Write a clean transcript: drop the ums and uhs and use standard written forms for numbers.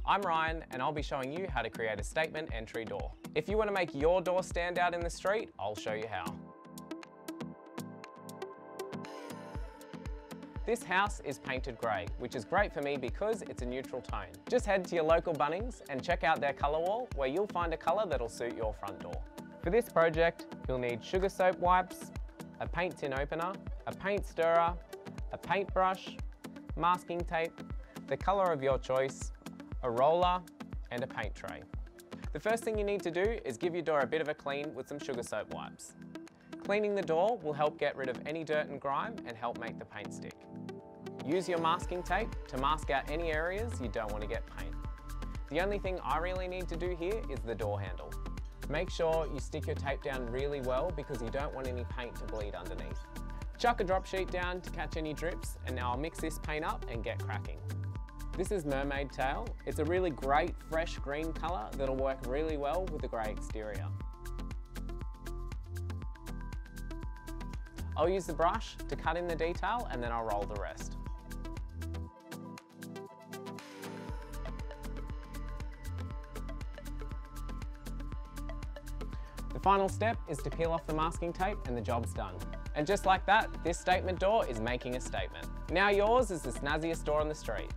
I'm Ryan and I'll be showing you how to create a statement entry door. If you want to make your door stand out in the street, I'll show you how. This house is painted grey, which is great for me because it's a neutral tone. Just head to your local Bunnings and check out their colour wall where you'll find a colour that'll suit your front door. For this project, you'll need sugar soap wipes, a paint tin opener, a paint stirrer, a paintbrush, masking tape, the colour of your choice, a roller and a paint tray. The first thing you need to do is give your door a bit of a clean with some sugar soap wipes. Cleaning the door will help get rid of any dirt and grime and help make the paint stick. Use your masking tape to mask out any areas you don't want to get paint. The only thing I really need to do here is the door handle. Make sure you stick your tape down really well because you don't want any paint to bleed underneath. Chuck a drop sheet down to catch any drips, and now I'll mix this paint up and get cracking. This is Mermaid Tail. It's a really great fresh green colour that'll work really well with the grey exterior. I'll use the brush to cut in the detail and then I'll roll the rest. The final step is to peel off the masking tape and the job's done. And just like that, this statement door is making a statement. Now yours is the snazziest door on the street.